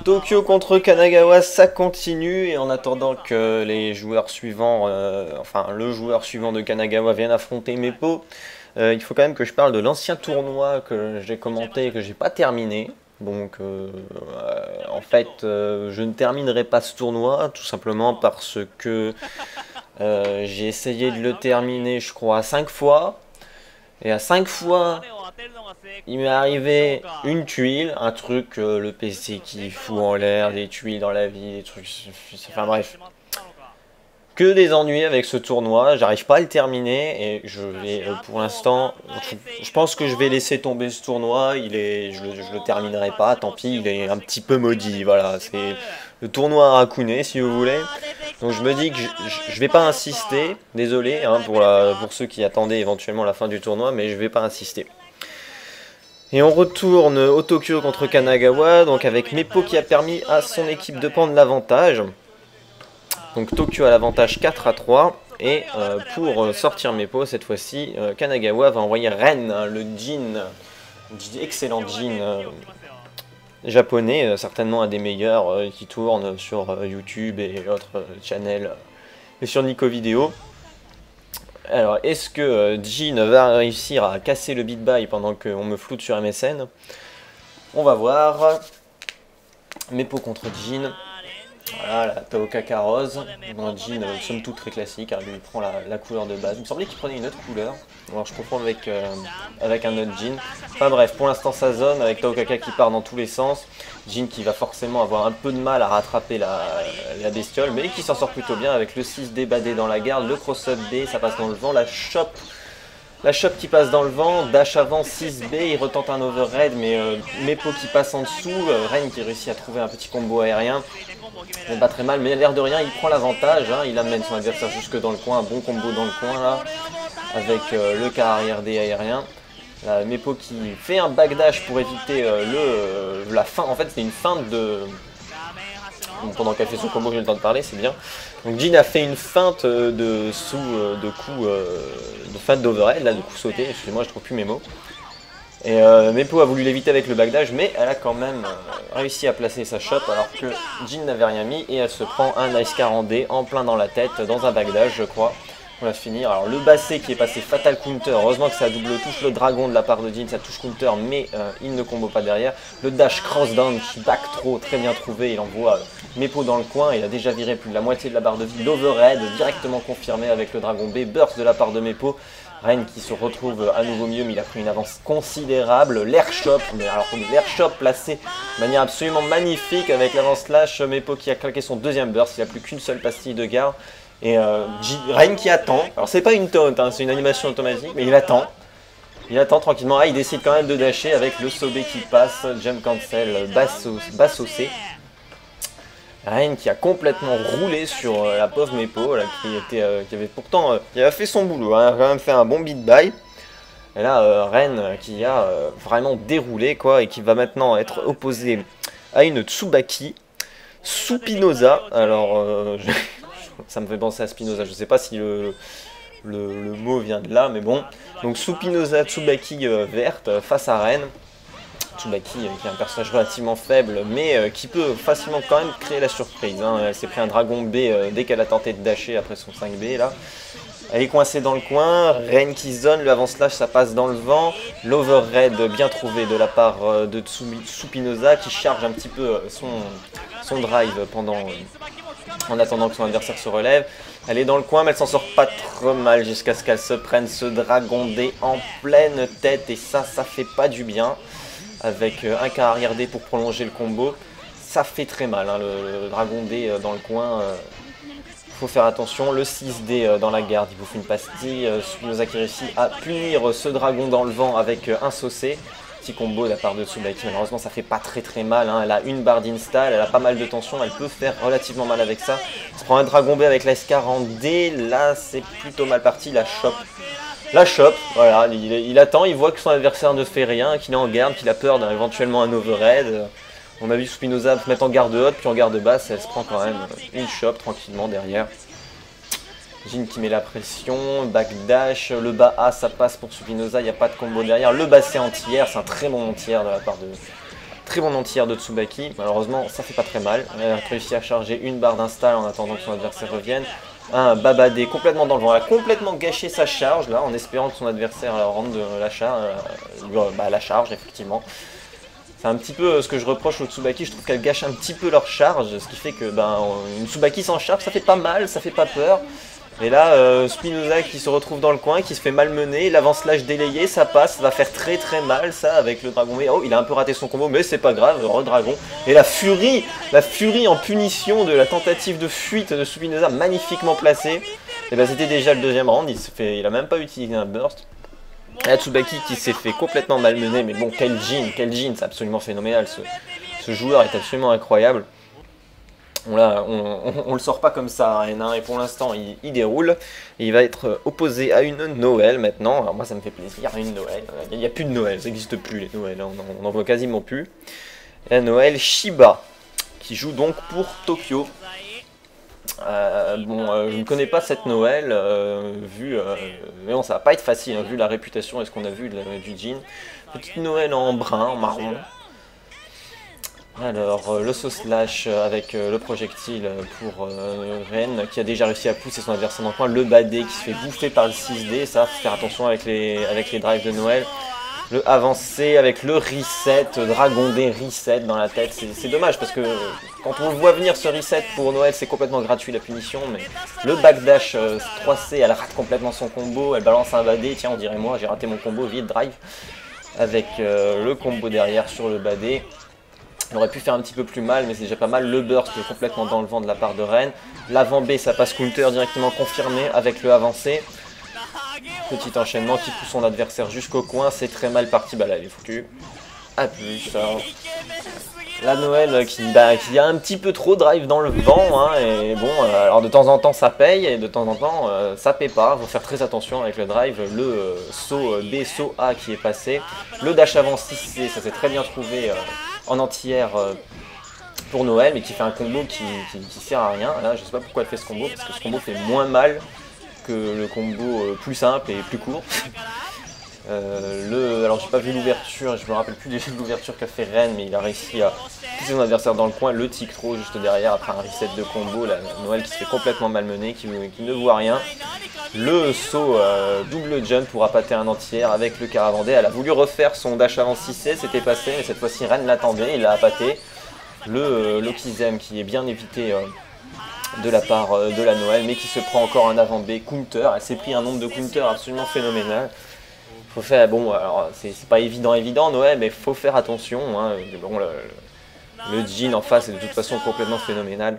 Tokyo contre Kanagawa, ça continue et en attendant que les joueurs suivants, enfin le joueur suivant de Kanagawa vienne affronter Meppo, il faut quand même que je parle de l'ancien tournoi que j'ai commenté et que j'ai pas terminé. Donc en fait je ne terminerai pas ce tournoi tout simplement parce que j'ai essayé de le terminer je crois 5 fois. Et à 5 fois, il m'est arrivé une tuile, un truc, le PC qui fout en l'air, des tuiles dans la vie, des trucs, enfin bref. Que des ennuis avec ce tournoi, j'arrive pas à le terminer et je vais pour l'instant, je pense que je vais laisser tomber ce tournoi, je le terminerai pas, tant pis, il est un petit peu maudit, voilà, c'est le tournoi à Hakuné si vous voulez. Donc je me dis que je vais pas insister, désolé hein, pour ceux qui attendaient éventuellement la fin du tournoi, mais je vais pas insister. Et on retourne au Tokyo contre Kanagawa, donc avec Meppo qui a permis à son équipe de prendre l'avantage. Donc Tokyo a l'avantage 4-3, et pour sortir Meppo cette fois-ci, Kanagawa va envoyer Ren, hein, le Jin, excellent Jin japonais, certainement un des meilleurs qui tourne sur YouTube et autres channels et sur Nico Vidéo. Alors, est-ce que Jin va réussir à casser le beat by pendant qu'on me floute sur MSN? On va voir. Meppo contre Jin. Voilà, la Taokaka rose. Bon, Jin, somme toute très classique, hein, lui prend la couleur de base. Il me semblait qu'il prenait une autre couleur. Alors je confonds avec un autre Jin. Enfin bref, pour l'instant ça zone avec Taokaka qui part dans tous les sens. Jin qui va forcément avoir un peu de mal à rattraper la bestiole, mais qui s'en sort plutôt bien avec le 6D badé dans la garde, le cross-up B, ça passe dans le vent, la chop qui passe dans le vent, dash avant 6B, il retente un overhead, mais Meppo qui passe en dessous, Ren qui réussit à trouver un petit combo aérien. C'est pas très mal, mais l'air de rien, il prend l'avantage, hein, il amène son adversaire jusque dans le coin, un bon combo dans le coin là, avec le K arrière D aérien. Meppo qui fait un backdash pour éviter la fin, en fait c'est une feinte de... Pendant qu'elle fait son combo, j'ai le temps de parler, c'est bien. Donc Jin a fait une feinte de feinte d'overhead, là, de coup sauté, excusez-moi, je trouve plus mes mots. Et Meppo a voulu l'éviter avec le backdash, mais elle a quand même réussi à placer sa chop alors que Jin n'avait rien mis et elle se prend un nice 40D en plein dans la tête, dans un backdash je crois. On va finir. Alors le bassé qui est passé fatal counter, heureusement que ça double touche le dragon de la part de Jin, ça touche counter mais il ne combo pas derrière. Le dash cross down qui back trop, très bien trouvé, il envoie Meppo dans le coin, il a déjà viré plus de la moitié de la barre de vie. L'overhead directement confirmé avec le dragon B, burst de la part de Meppo. Ren qui se retrouve à nouveau mieux, mais il a pris une avance considérable. L'air shop, mais alors l'air shop placé de manière absolument magnifique avec l'avance slash. Meppo qui a claqué son deuxième burst, il n'a plus qu'une seule pastille de garde. Et Ren qui attend, alors c'est pas une taunt, hein, c'est une animation automatique, mais il attend. Il attend tranquillement, il décide quand même de dasher avec le Sobe qui passe, jump cancel, basse au C. Ren qui a complètement roulé sur la pauvre Meppo, là, qui avait pourtant qui avait fait son boulot, hein, a quand même fait un bon beat by. Et là, Ren qui a vraiment déroulé, quoi, et qui va maintenant être opposé à une Tsubaki, Supinosa. Alors, ça me fait penser à Spinoza, je sais pas si le mot vient de là, mais bon. Donc Supinosa Tsubaki verte face à Ren. Tsubaki qui est un personnage relativement faible mais qui peut facilement quand même créer la surprise, hein. Elle s'est pris un dragon B dès qu'elle a tenté de dasher après son 5B là. Elle est coincée dans le coin, Ren qui zone, le avant slash ça passe dans le vent, l'overhead bien trouvé de la part de Supinosa qui charge un petit peu son drive en attendant que son adversaire se relève. Elle est dans le coin mais elle s'en sort pas trop mal jusqu'à ce qu'elle se prenne ce dragon D en pleine tête et ça fait pas du bien. Avec un K arrière D pour prolonger le combo, ça fait très mal, hein, le dragon D dans le coin, faut faire attention. Le 6D dans la garde, il vous fait une pastille, Supinosa qui réussit à punir ce dragon dans le vent avec un saucé. Petit combo de la part de Tsubaki, malheureusement ça fait pas très mal, hein. Elle a une barre d'install, elle a pas mal de tension, elle peut faire relativement mal avec ça. Elle se prend un dragon B avec la S40D, là c'est plutôt mal parti, la chope. La chope, voilà, il attend, il voit que son adversaire ne fait rien, qu'il est en garde, qu'il a peur d'éventuellement un overhead. On a vu Spinoza se mettre en garde haute, puis en garde basse, elle se prend quand même une chope tranquillement derrière. Jin qui met la pression, backdash, le bas A ça passe pour Spinoza, il n'y a pas de combo derrière. Le bas C anti-air, c'est un très bon anti-air de la part Très bon anti-air de Tsubaki, malheureusement ça fait pas très mal. Elle a réussi à charger une barre d'install en attendant que son adversaire revienne. Un Babadé complètement dans le vent, elle a complètement gâché sa charge là en espérant que son adversaire rentre de la charge effectivement. C'est un petit peu ce que je reproche aux Tsubaki, je trouve qu'elles gâchent un petit peu leur charge, ce qui fait que une Tsubaki sans charge ça fait pas mal, ça fait pas peur. Et là, Spinoza qui se retrouve dans le coin, qui se fait malmener, l'avance-slash délayé, ça passe, ça va faire très mal ça avec le dragon. Oh, il a un peu raté son combo, mais c'est pas grave, re-dragon. Et la furie en punition de la tentative de fuite de Spinoza, magnifiquement placée. Et ben c'était déjà le deuxième round, il a même pas utilisé un burst. Et Tsubaki qui s'est fait complètement malmener, mais bon, quel jean, c'est absolument phénoménal, ce joueur est absolument incroyable. On le sort pas comme ça, N1, et pour l'instant il déroule. Et il va être opposé à une Noël maintenant. Alors moi ça me fait plaisir, une Noël. Il n'y a plus de Noël, ça n'existe plus les Noëls, on n'en voit quasiment plus. Et la Noël Shiba, qui joue donc pour Tokyo. Je ne connais pas cette Noël, mais bon ça va pas être facile, hein, vu la réputation et ce qu'on a vu du Jin. Petite Noël en brun, en marron. Alors, le saut slash avec le projectile pour Ren qui a déjà réussi à pousser son adversaire dans le coin. Le Badé qui se fait bouffer par le 6D, ça faut faire attention avec les drives de Noël. Le avancé avec le reset, Dragon D reset dans la tête. C'est dommage parce que quand on le voit venir ce reset pour Noël, c'est complètement gratuit la punition. Mais le backdash 3C, elle rate complètement son combo, elle balance un Badé. Tiens, on dirait moi, j'ai raté mon combo, vite drive. Avec le combo derrière sur le Badé. Il aurait pu faire un petit peu plus mal, mais c'est déjà pas mal. Le burst qui est complètement dans le vent de la part de Ren. L'avant B, ça passe counter directement confirmé avec le avancé. Petit enchaînement qui pousse son adversaire jusqu'au coin. C'est très mal parti. Bah là, il est foutu. A plus. La Noël qui a un petit peu trop drive dans le vent. Hein, et bon, alors de temps en temps ça paye et de temps en temps ça paye pas. Il faut faire très attention avec le drive. Le saut B, saut A qui est passé. Le dash avant 6C, ça s'est très bien trouvé. En anti-air pour Noël, mais qui fait un combo qui sert à rien. Là, je sais pas pourquoi elle fait ce combo, parce que ce combo fait moins mal que le combo plus simple et plus court. Alors j'ai pas vu l'ouverture, je me rappelle plus de l'ouverture qu'a fait Ren, mais il a réussi à pousser son adversaire dans le coin, le tic throw juste derrière après un reset de combo, la Noël qui se fait complètement malmener, qui ne voit rien. Le saut double jump pour appâter un anti-air avec le Caravandé. Elle a voulu refaire son dash avant 6C, c'était passé, mais cette fois-ci Ren l'attendait, il l'a appâté. Le Lokizem qui est bien évité de la part de la Noël, mais qui se prend encore un avant B counter. Elle s'est pris un nombre de counters absolument phénoménal. Faut faire, bon, alors c'est pas évident Noël, mais faut faire attention. Hein. Bon, le Jin en face est de toute façon complètement phénoménal.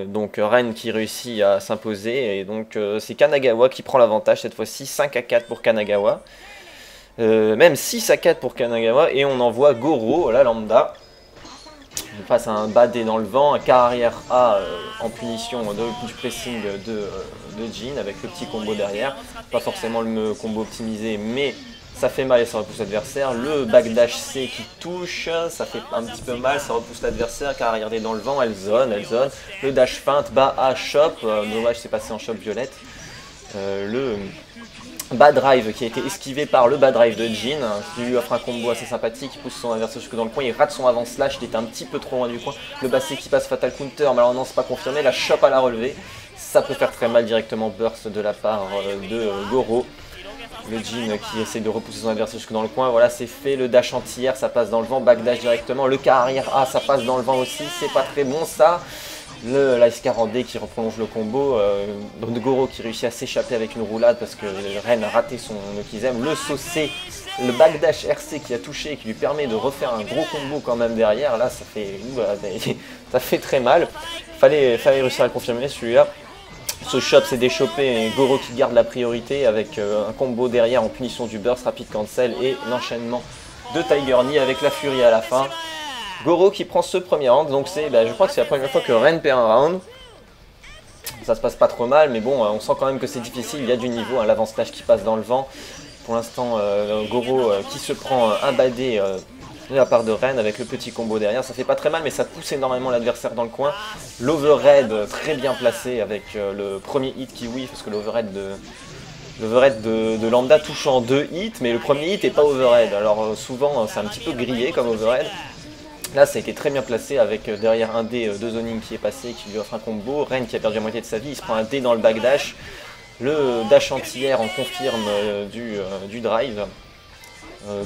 Donc Ren qui réussit à s'imposer et donc c'est Kanagawa qui prend l'avantage cette fois-ci, 5-4 pour Kanagawa, même 6-4 pour Kanagawa, et on envoie Goro, la lambda. On passe un Badé dans le vent, un quart arrière A en punition du pressing de Jin avec le petit combo derrière, pas forcément le combo optimisé mais ça fait mal et ça repousse l'adversaire. Le backdash C qui touche, ça fait un petit peu mal, ça repousse l'adversaire car regardez dans le vent, elle zone. Le dash feinte, bas A shop, dommage c'est passé en shop violette. Le bad drive qui a été esquivé par le bad drive de Jin, qui lui offre un combo assez sympathique, il pousse son adversaire jusque dans le coin, il rate son avant slash, il était un petit peu trop loin du coin. Le bas C qui passe fatal counter, malheureusement c'est pas confirmé, la shop à la relevée, ça peut faire très mal directement burst de la part de Goro. Le Jin qui essaie de repousser son adversaire jusque dans le coin, voilà c'est fait, le dash anti-air ça passe dans le vent, backdash directement, le quart arrière A ça passe dans le vent aussi, c'est pas très bon ça. Le l'Ice 40D qui reprolonge le combo, Goro qui réussit à s'échapper avec une roulade parce que Ren a raté son Okizem, le saut C, le backdash RC qui a touché et qui lui permet de refaire un gros combo quand même derrière, là ça fait, très mal, fallait réussir à le confirmer celui-là. Ce shop s'est déchopé et Goro qui garde la priorité avec un combo derrière en punition du burst, rapide cancel et l'enchaînement de Tiger Knee avec la furie à la fin. Goro qui prend ce premier round, donc je crois que c'est la première fois que Ren perd un round. Ça se passe pas trop mal, mais bon, on sent quand même que c'est difficile, il y a du niveau, hein, l'avance-slash qui passe dans le vent. Pour l'instant, Goro qui se prend un badé de la part de Ren avec le petit combo derrière, ça fait pas très mal mais ça pousse énormément l'adversaire dans le coin. L'overhead très bien placé avec le premier hit qui whiff parce que l'overhead L'overhead de Lambda touche en 2 hits, mais le premier hit n'est pas overhead. Alors souvent c'est un petit peu grillé comme overhead. Là ça a été très bien placé avec derrière un dé de zoning qui est passé, qui lui offre un combo. Ren qui a perdu la moitié de sa vie, il se prend un dé dans le backdash. Le dash anti-air en confirme du drive.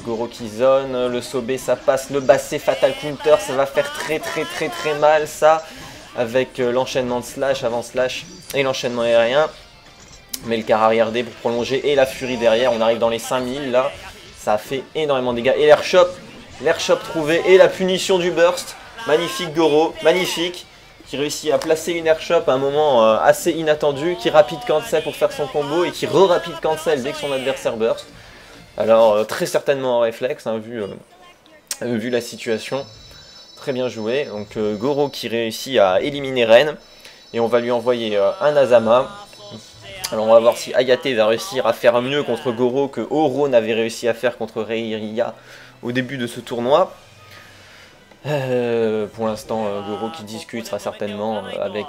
Goro qui zone, le Sobé ça passe, le Bassé fatal counter, ça va faire très mal ça. Avec l'enchaînement de slash, avant slash et l'enchaînement aérien. Mais le car arrière D pour prolonger et la furie derrière, on arrive dans les 5000 là. Ça a fait énormément de dégâts. Et l'airshot trouvé et la punition du burst. Magnifique Goro, magnifique. Qui réussit à placer une airshot à un moment assez inattendu. Qui rapide cancel pour faire son combo et qui re-rapide cancel dès que son adversaire burst. Alors très certainement en réflexe, hein, vu la situation. Très bien joué. Donc Goro qui réussit à éliminer Ren. Et on va lui envoyer un Azama. Alors on va voir si Hayate va réussir à faire mieux contre Goro que Oro n'avait réussi à faire contre Reiria au début de ce tournoi. Pour l'instant, Goro qui discute sera certainement avec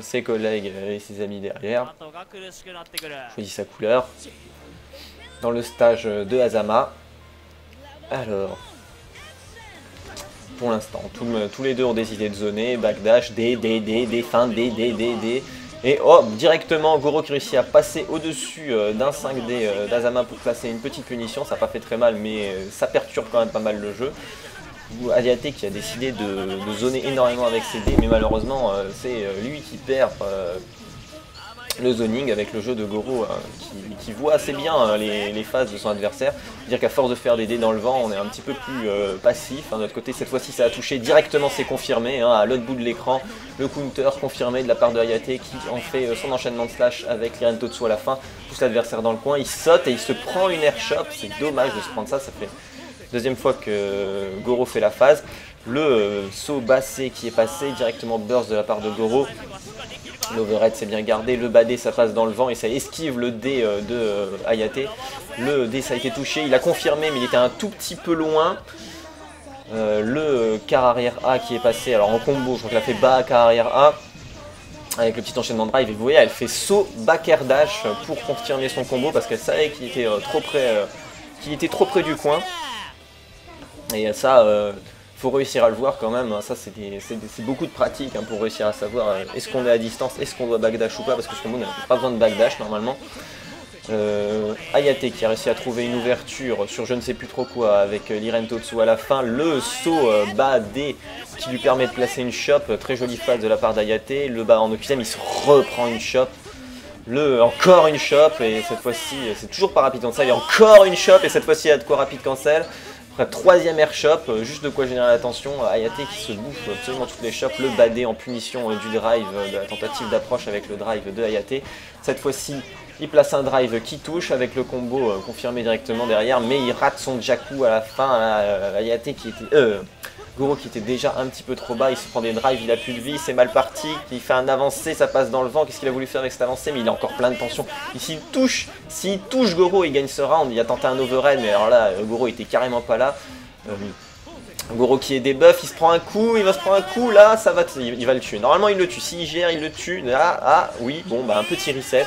ses collègues et ses amis derrière. Choisit sa couleur. Dans le stage de Azama. Alors, pour l'instant, tous les deux ont décidé de zoner. Backdash, D, fin, D. Et oh, directement Goro qui réussit à passer au-dessus d'un 5D d'Azama pour placer une petite punition. Ça n'a pas fait très mal, mais ça perturbe quand même pas mal le jeu. Hayate qui a décidé de zoner énormément avec ses dés, mais malheureusement c'est lui qui perd le zoning avec le jeu de Goro qui voit assez bien les phases de son adversaire. C'est-à-dire qu'à force de faire des dés dans le vent, on est un petit peu plus passif. De notre côté, cette fois-ci, ça a touché directement, c'est confirmé. À l'autre bout de l'écran, le counter confirmé de la part de Hayate qui en fait son enchaînement de slash avec Liren Totsu à la fin. Pousse l'adversaire dans le coin, il saute et il se prend une airshot. C'est dommage de se prendre ça, ça fait deuxième fois que Goro fait la phase. Le saut bassé qui est passé, directement burst de la part de Goro. L'overhead s'est bien gardé, le badé ça passe dans le vent et ça esquive le dé de Hayate. Le dé ça a été touché, il a confirmé mais il était un tout petit peu loin. Le car arrière A qui est passé, alors en combo, je crois qu'elle a fait bas car arrière A. Avec le petit enchaînement de drive, et vous voyez elle fait saut back air dash pour confirmer son combo parce qu'elle savait qu'il était, trop près du coin. Et ça, faut réussir à le voir quand même, ça c'est beaucoup de pratique pour réussir à savoir est-ce qu'on est à distance, est-ce qu'on doit backdash ou pas, parce que ce combo n'a pas besoin de backdash normalement. Hayate qui a réussi à trouver une ouverture sur je ne sais plus trop quoi avec Liren Totsu à la fin, le saut bas D qui lui permet de placer une chope, très jolie phase de la part d'Hayate, le bas en occlusive il se reprend une chope. Encore une chope et cette fois-ci c'est toujours pas rapide cancel, et encore une chope et cette fois-ci il y a de quoi rapide cancel. Après troisième air shop, juste de quoi générer l'attention, Hayate qui se bouffe absolument toutes les chops, le badé en punition du drive, de la tentative d'approche avec le drive de Hayate. Cette fois-ci il place un drive qui touche avec le combo confirmé directement derrière, mais il rate son Jakku à la fin. Hayate qui était... Goro qui était déjà un petit peu trop bas, il se prend des drives, il a plus de vie, c'est mal parti, il fait un avancé, ça passe dans le vent, qu'est-ce qu'il a voulu faire avec cet avancé, mais il a encore plein de tension. S'il touche Goro, il gagne ce round, il a tenté un overhead, mais alors là, Goro était carrément pas là. Goro qui est debuff, il se prend un coup, il va se prendre un coup, là, ça va, il va le tuer. Normalement il le tue, s'il gère, il le tue, là, oui, bon, bah un petit reset.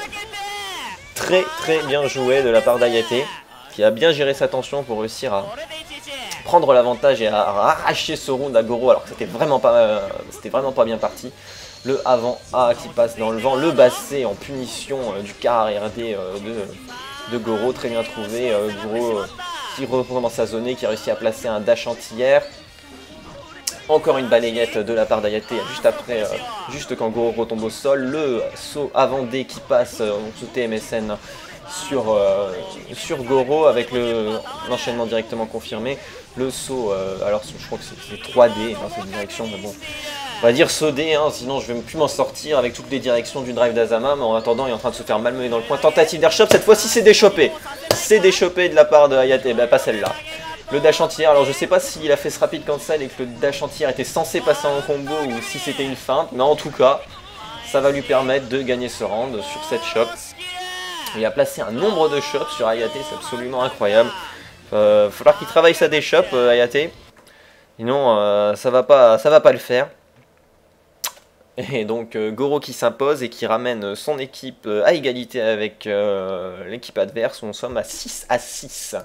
Très bien joué de la part d'Hayate, qui a bien géré sa tension pour réussir à prendre l'avantage et à arracher ce round à Goro alors que c'était vraiment pas bien parti. Le avant A qui passe dans le vent, le bassé en punition du car arrière D de Goro, très bien trouvé. Goro qui recommence à zoner, qui a réussi à placer un dash anti-air. Encore une balayette de la part d'Hayate juste après, juste quand Goro retombe au sol. Le saut avant D qui passe en sous TMSN sur Goro avec l'enchaînement directement confirmé. Le saut, alors je crois que c'est 3D dans cette direction, mais bon, on va dire saut D, sinon je vais plus m'en sortir avec toutes les directions du drive d'Azama, mais en attendant il est en train de se faire malmener dans le coin. Tentative d'airshop, cette fois-ci c'est déchopé. C'est déchopé de la part de Hayate, bah, pas celle-là. Le dash entière, alors je sais pas s'il a fait ce rapide cancel et que le dash entière était censé passer en combo ou si c'était une feinte, mais en tout cas, ça va lui permettre de gagner ce round sur cette chop. Il a placé un nombre de chops sur Hayate, c'est absolument incroyable. Il va falloir qu'il travaille sa déchoppe, Hayate. Sinon, ça va pas le faire. Et donc Goro qui s'impose et qui ramène son équipe à égalité avec l'équipe adverse. On sommes à 6 à 6.